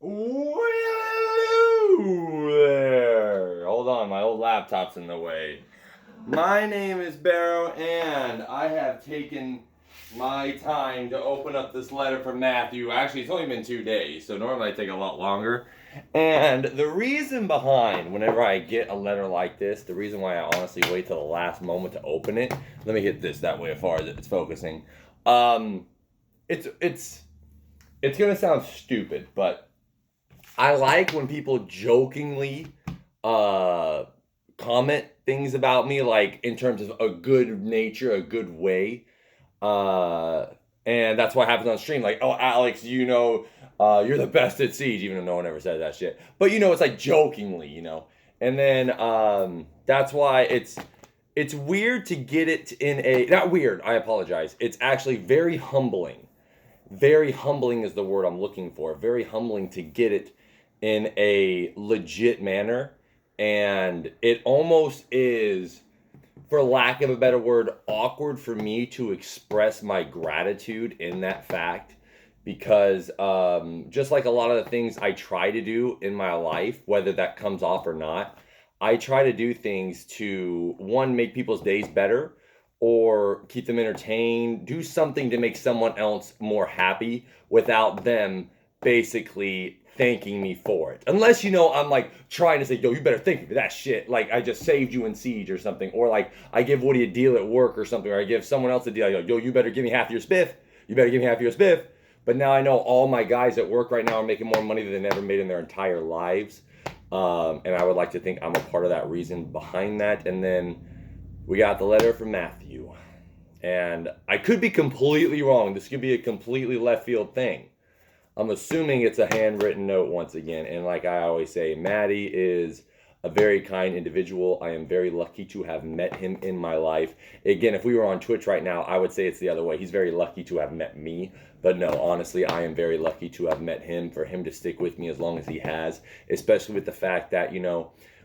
Well, hello there. Hold on, my old laptop's in the way. My name is Barrow, and I have taken my time to open up this letter from Matthew. Actually, it's only been 2 days, so normally I take a lot longer. And the reason behind whenever I get a letter like this, the reason why I honestly wait till the last moment to open it. Let me hit this that way as far as it's focusing. Um, it's it's gonna sound stupid, but I like when people jokingly uh comment things about me, like in terms of a good nature, a good way. Uh and that's what happens on stream. Like, oh Alex, you're the best at Siege, even though no one ever said that shit. But it's like jokingly. And then that's why it's weird to get it in a not weird, I apologize. It's actually very humbling. Very humbling is the word I'm looking for. Very humbling to get it in a legit manner. And it almost is, for lack of a better word, awkward for me to express my gratitude in that fact. Because just like a lot of the things I try to do in my life, whether that comes off or not, I try to do things to, one, make people's days better or keep them entertained, do something to make someone else more happy without them basically thanking me for it. Unless I'm like trying to say, yo, you better thank me for that shit. Like I just saved you in Siege or something, or like I give Woody a deal at work or something, or I give someone else a deal. I go, yo, you better give me half your spiff. You better give me half your spiff. But now I know all my guys at work right now are making more money than they ever made in their entire lives. And I would like to think I'm a part of that reason behind that. And then we got the letter from Matthew. And I could be completely wrong. This could be a completely left field thing. I'm assuming it's a handwritten note once again. And like I always say, Maddie is a very kind individual. I am very lucky to have met him in my life. Again, if we were on Twitch right now, I would say it's the other way. He's very lucky to have met me. But no, honestly, I am very lucky to have met him, for him to stick with me as long as he has, especially with the fact that,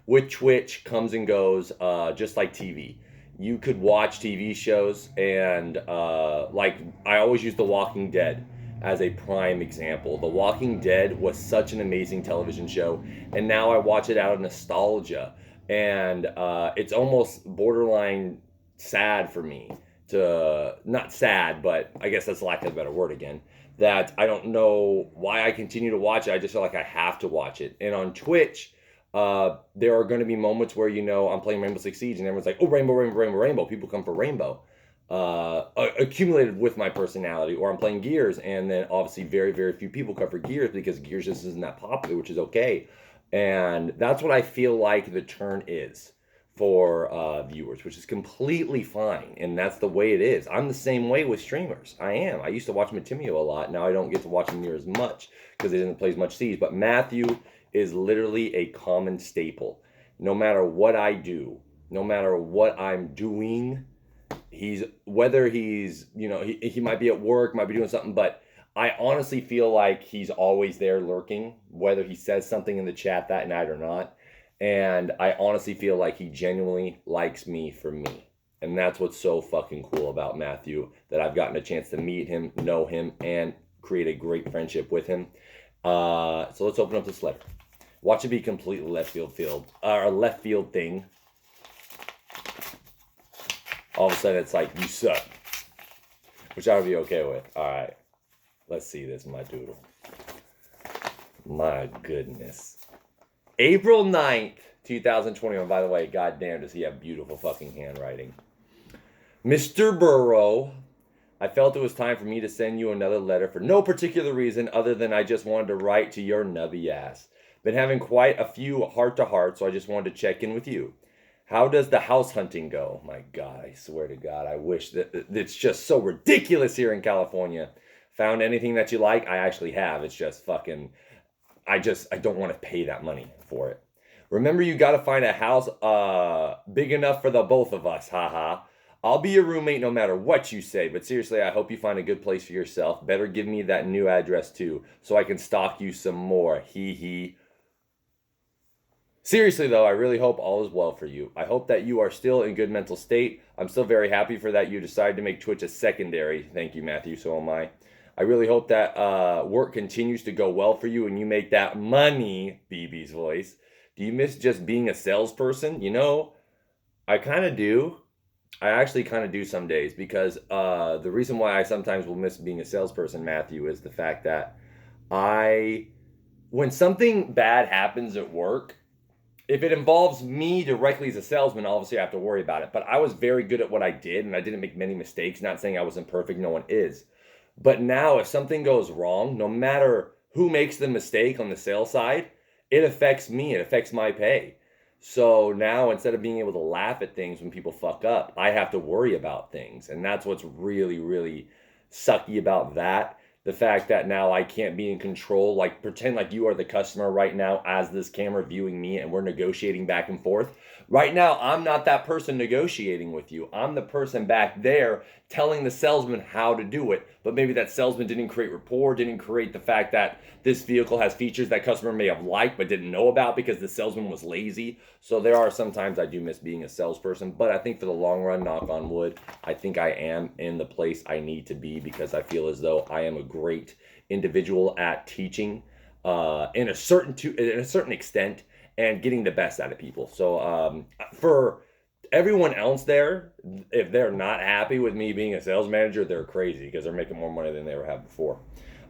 with Twitch comes and goes, just like TV. You could watch TV shows and, like, I always use The Walking Dead as a prime example. The Walking Dead was such an amazing television show, and now I watch it out of nostalgia, and it's almost borderline sad for me to, not sad, but I guess that's lack of a better word again. That I don't know why I continue to watch it. I just feel like I have to watch it. And on Twitch, there are going to be moments where I'm playing Rainbow Six Siege and everyone's like, "Oh, Rainbow, Rainbow, Rainbow, Rainbow." People come for Rainbow, accumulated with my personality. Or I'm playing Gears, and then obviously very, very few people come for Gears because Gears just isn't that popular, which is okay. And that's what I feel like the turn is for viewers, which is completely fine. And that's the way it is. I'm the same way with streamers. I am. I used to watch Matimio a lot. Now I don't get to watch him near as much because he doesn't play as much Siege. But Matthew is literally a common staple. No matter what I do, no matter what I'm doing, whether he might be at work, might be doing something, but I honestly feel like he's always there lurking, whether he says something in the chat that night or not. And I honestly feel like he genuinely likes me for me. And that's what's so fucking cool about Matthew, that I've gotten a chance to meet him, know him, and create a great friendship with him. So let's open up this letter. Watch it be completely left field thing. All of a sudden it's like, you suck, which I would be okay with. All right, let's see this, my doodle. My goodness. April 9th, 2021. By the way, goddamn, does he have beautiful fucking handwriting. Mr. Burrow, I felt it was time for me to send you another letter for no particular reason other than I just wanted to write to your nubby ass. Been having quite a few heart-to-heart, so I just wanted to check in with you. How does the house hunting go? My God, I swear to God, I wish that it's just so ridiculous here in California. Found anything that you like? I actually have. It's just fucking, I don't want to pay that money for it. Remember, you got to find a house big enough for the both of us. Haha. I'll be your roommate no matter what you say, but seriously, I hope you find a good place for yourself. Better give me that new address too, so I can stalk you some more. Hee hee. Seriously, though, I really hope all is well for you. I hope that you are still in good mental state. I'm still very happy for that you decided to make Twitch a secondary. Thank you, Matthew. So am I. I really hope that work continues to go well for you and you make that money, BB's voice. Do you miss just being a salesperson? You know, I kind of do. I actually kind of do some days because the reason why I sometimes will miss being a salesperson, Matthew, is the fact that I, when something bad happens at work, if it involves me directly as a salesman, obviously I have to worry about it. But I was very good at what I did and I didn't make many mistakes. Not saying I wasn't perfect, no one is. But now, if something goes wrong, no matter who makes the mistake on the sales side, it affects me, it affects my pay. So now, instead of being able to laugh at things when people fuck up, I have to worry about things. And that's what's really, really sucky about that. The fact that now I can't be in control, like pretend like you are the customer right now as this camera viewing me and we're negotiating back and forth. Right now, I'm not that person negotiating with you. I'm the person back there telling the salesman how to do it. But maybe that salesman didn't create rapport, didn't create the fact that this vehicle has features that customer may have liked but didn't know about because the salesman was lazy. So there are sometimes I do miss being a salesperson, but I think for the long run, knock on wood, I think I am in the place I need to be because I feel as though I am a great individual at teaching in a certain extent and getting the best out of people. So for everyone else there, if they're not happy with me being a sales manager, they're crazy because they're making more money than they ever have before.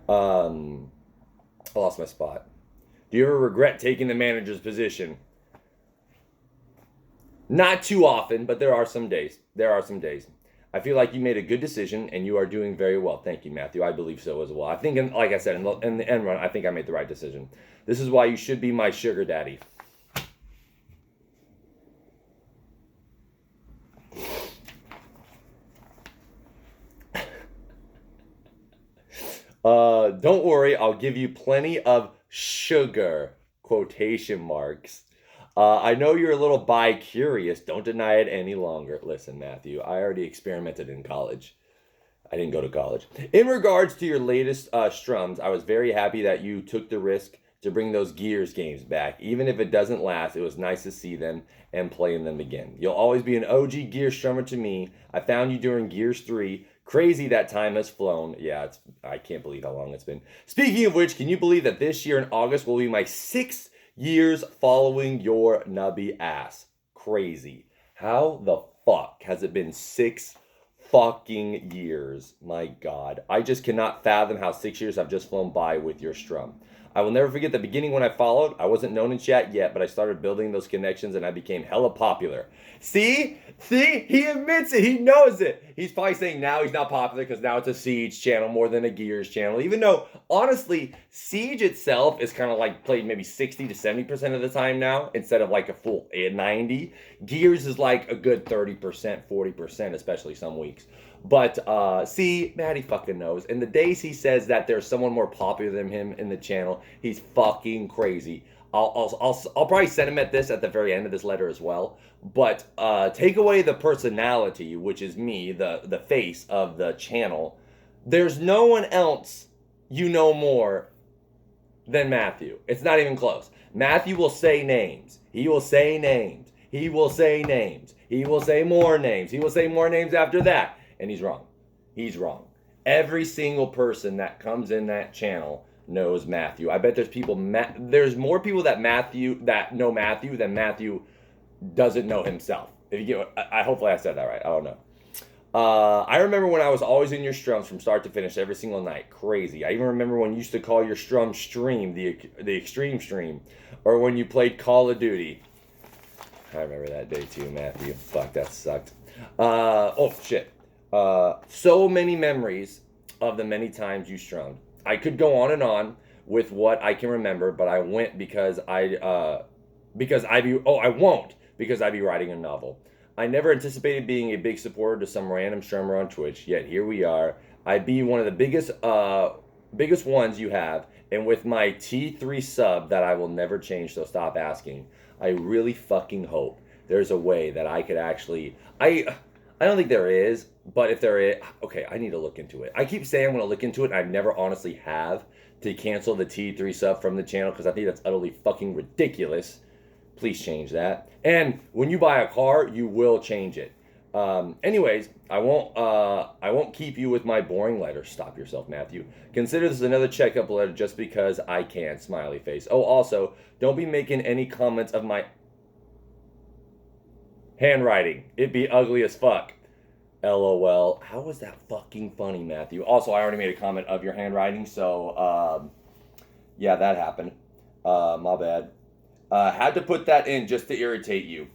I lost my spot. Do you ever regret taking the manager's position? Not too often, but there are some days. I feel like you made a good decision and you are doing very well. Thank you, Matthew. I believe so as well. I think, like I said, in the end run, I think I made the right decision. This is why you should be my sugar daddy. Don't worry, I'll give you plenty of sugar, quotation marks. I know you're a little bi-curious. Don't deny it any longer. Listen, Matthew, I already experimented in college. I didn't go to college. In regards to your latest strums, I was very happy that you took the risk to bring those Gears games back. Even if it doesn't last, it was nice to see them and play in them again. You'll always be an OG Gears strummer to me. I found you during Gears 3. Crazy that time has flown. Yeah, I can't believe how long it's been. Speaking of which, can you believe that this year in August will be my 6th years following your nubby ass? Crazy. How the fuck has it been 6 fucking years? My God. I just cannot fathom how 6 years have just flown by with your strum. I will never forget the beginning when I followed. I wasn't known in chat yet, but I started building those connections and I became hella popular. See? He admits it. He knows it. He's probably saying now he's not popular because now it's a Siege channel more than a Gears channel. Even though, honestly, Siege itself is kind of like played maybe 60 to 70% of the time now instead of like a full 90. Gears is like a good 30%, 40%, especially some weeks. But see, Maddie fucking knows. And the days he says that there's someone more popular than him in the channel, he's fucking crazy. I'll probably send him at the very end of this letter as well. But take away the personality, which is me, the face of the channel. There's no one else you know more than Matthew. It's not even close. Matthew will say names. He will say names. He will say names. He will say more names. He will say more names after that. And he's wrong. He's wrong. Every single person that comes in that channel knows Matthew. I bet there's more people that know Matthew than Matthew doesn't know himself. If you get, hopefully I said that right. I don't know. I remember when I was always in your strums from start to finish every single night. Crazy. I even remember when you used to call your strum stream the extreme stream, or when you played Call of Duty. I remember that day too, Matthew. Fuck, that sucked. Oh shit. So many memories of the many times you strummed. I could go on and on with what I can remember, but I won't because I'd be writing a novel. I never anticipated being a big supporter to some random strummer on Twitch, yet here we are. I'd be one of the biggest ones you have, and with my T3 sub that I will never change, so stop asking. I really fucking hope there's a way that I could actually, I don't think there is, but if there is, okay, I need to look into it. I keep saying I'm going to look into it, and I never honestly have to cancel the T3 sub from the channel because I think that's utterly fucking ridiculous. Please change that. And when you buy a car, you will change it. Anyways, I won't keep you with my boring letter. Stop yourself, Matthew. Consider this another checkup letter just because I can. Smiley face. Oh, also, don't be making any comments of my handwriting. It'd be ugly as fuck. LOL. How was that fucking funny, Matthew? Also, I already made a comment of your handwriting, so yeah, that happened. My bad. Had to put that in just to irritate you.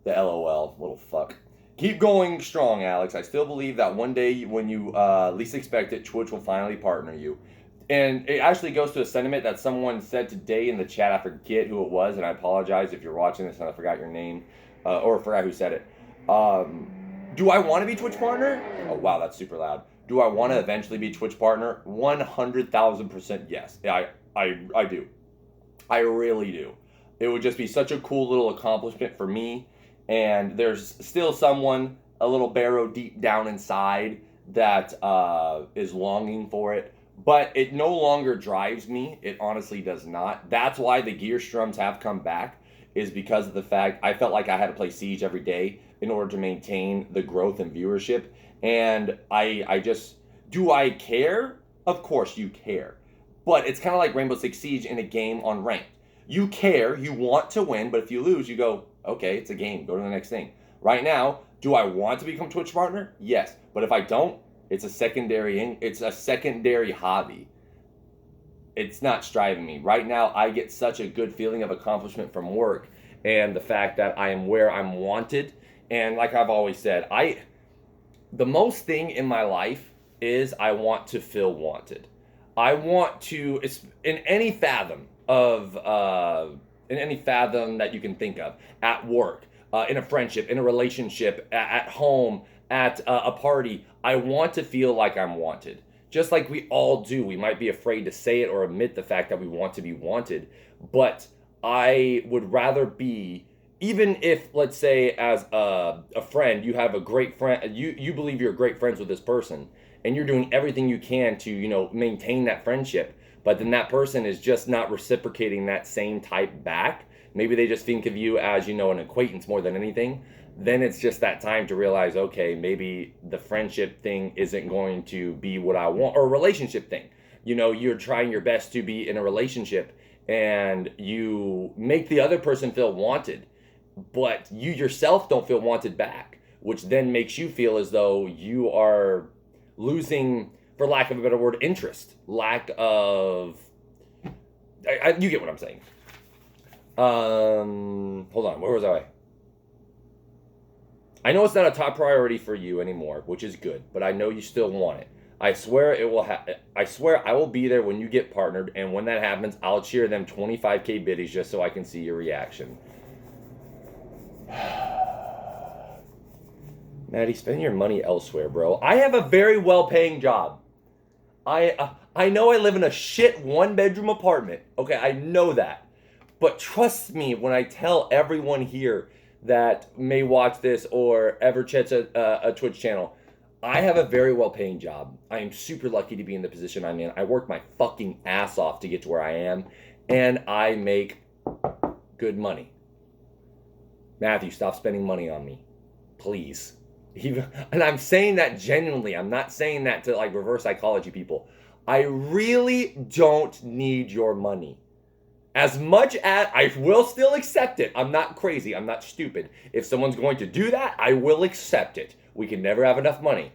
The LOL, little fuck. Keep going strong, Alex. I still believe that one day when you least expect it, Twitch will finally partner you. And it actually goes to a sentiment that someone said today in the chat. I forget who it was, and I apologize if you're watching this and I forgot your name or forgot who said it. Do I want to be Twitch partner? Oh, wow, that's super loud. Do I want to eventually be Twitch partner? 100,000% yes. I do. I really do. It would just be such a cool little accomplishment for me. And there's still someone, a little Barrow deep down inside, that is longing for it. But it no longer drives me. It honestly does not. That's why the gear strums have come back, is because of the fact I felt like I had to play Siege every day in order to maintain the growth and viewership. And I just, do I care? Of course you care. But it's kind of like Rainbow Six Siege in a game on ranked. You care, you want to win, but if you lose, you go, okay, it's a game, go to the next thing. Right now, do I want to become Twitch partner? Yes. But if I don't, it's a secondary hobby. It's not striving me. Right now, I get such a good feeling of accomplishment from work and the fact that I am where I'm wanted. And like I've always said, the most thing in my life is I want to feel wanted. I want to, it's in any fathom that you can think of, at work, in a friendship, in a relationship, at home, at a party. I want to feel like I'm wanted. Just like we all do. We might be afraid to say it or admit the fact that we want to be wanted. But I would rather be, even if, let's say, as a friend, you have a great friend, you believe you're great friends with this person, and you're doing everything you can to, maintain that friendship. But then that person is just not reciprocating that same type back. Maybe they just think of you as, an acquaintance more than anything. Then it's just that time to realize, okay, maybe the friendship thing isn't going to be what I want, or a relationship thing. You're trying your best to be in a relationship and you make the other person feel wanted, but you yourself don't feel wanted back, which then makes you feel as though you are losing, for lack of a better word, interest, lack of, you get what I'm saying. Hold on, where was I? I know it's not a top priority for you anymore, which is good, but I know you still want it. I swear I swear I will be there when you get partnered, and when that happens, I'll cheer them 25k biddies just so I can see your reaction. Maddie, spend your money elsewhere, bro. I have a very well-paying job. I know I live in a shit one-bedroom apartment. Okay, I know that. But trust me when I tell everyone here that may watch this or ever checks a Twitch channel, I have a very well-paying job. I am super lucky to be in the position I'm in. I work my fucking ass off to get to where I am, and I make good money. Matthew, stop spending money on me, please. And I'm saying that genuinely. I'm not saying that to reverse psychology people. I really don't need your money. As much as I will still accept it. I'm not crazy. I'm not stupid. If someone's going to do that, I will accept it. We can never have enough money.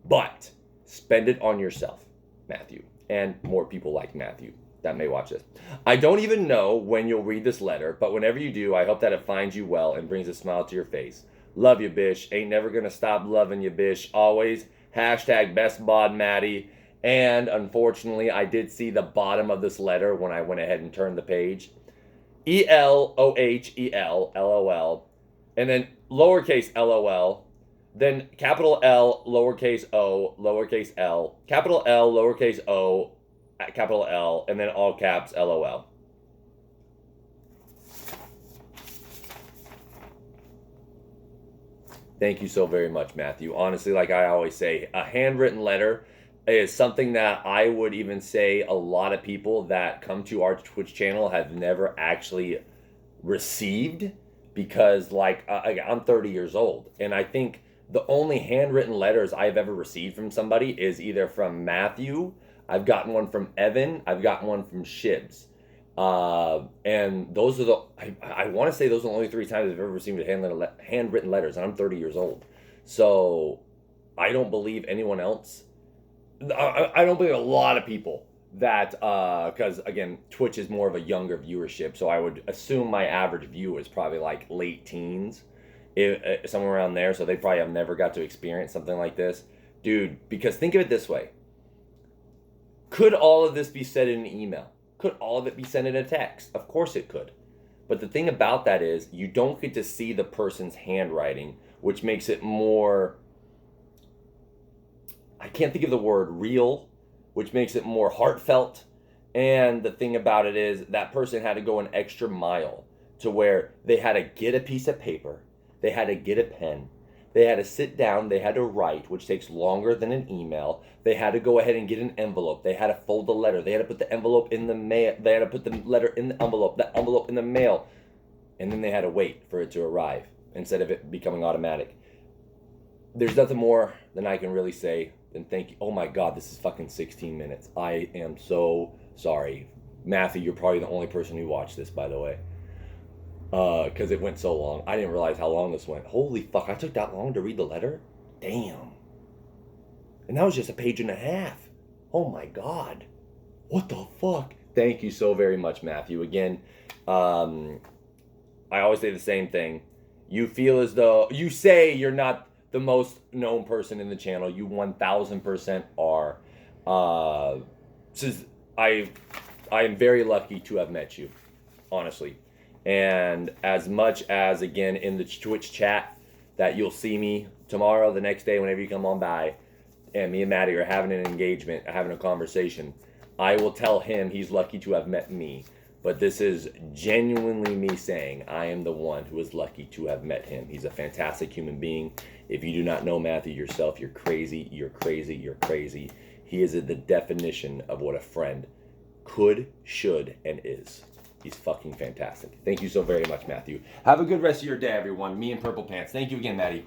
But spend it on yourself, Matthew. And more people like Matthew that may watch this. I don't even know when you'll read this letter, but whenever you do, I hope that it finds you well and brings a smile to your face. Love you, Bish. Ain't never gonna stop loving you, Bish. Always. Hashtag best bod Maddie. And unfortunately, I did see the bottom of this letter when I went ahead and turned the page. ELOHEL, LOL. And then lowercase LOL. Then capital L, lowercase o, lowercase l. Capital L, lowercase o, capital L. And then all caps LOL. Thank you so very much, Matthew. Honestly, like I always say, a handwritten letter is something that I would even say a lot of people that come to our Twitch channel have never actually received, because I'm 30 years old, and I think the only handwritten letters I've ever received from somebody is either from Matthew, I've gotten one from Evan, I've gotten one from Shibs. And those are I want to say those are the only 3 times I've ever received handwritten letters, and I'm 30 years old. So I don't believe anyone else. I don't believe a lot of people that, because again, Twitch is more of a younger viewership, so I would assume my average view is probably like late teens, somewhere around there, so they probably have never got to experience something like this. Dude, because think of it this way. Could all of this be said in an email? Could all of it be sent in a text? Of course it could. But the thing about that is you don't get to see the person's handwriting, which makes it more, I can't think of the word, real, which makes it more heartfelt. And the thing about it is that person had to go an extra mile to where they had to get a piece of paper, they had to get a pen, they had to sit down, they had to write, which takes longer than an email. They had to go ahead and get an envelope. They had to fold the letter. They had to put the envelope in the mail. They had to put the letter in the envelope in the mail. And then they had to wait for it to arrive instead of it becoming automatic. There's nothing more than I can really say than thank you. Oh my God, this is fucking 16 minutes. I am so sorry. Matthew, you're probably the only person who watched this, by the way. Because it went so long. I didn't realize how long this went. Holy fuck, I took that long to read the letter? Damn. And that was just a page and a half. Oh my God. What the fuck? Thank you so very much, Matthew. Again, I always say the same thing. You feel as though, you say you're not the most known person in the channel. You 1000% are. I am very lucky to have met you, honestly. And as much as, again, in the Twitch chat, that you'll see me tomorrow, the next day, whenever you come on by, and me and Maddie are having an engagement, having a conversation, I will tell him he's lucky to have met me. But this is genuinely me saying I am the one who is lucky to have met him. He's a fantastic human being. If you do not know Matthew yourself, you're crazy, you're crazy, you're crazy. He is the definition of what a friend could, should, and is. He's fucking fantastic. Thank you so very much, Matthew. Have a good rest of your day, everyone. Me and Purple Pants. Thank you again, Maddie.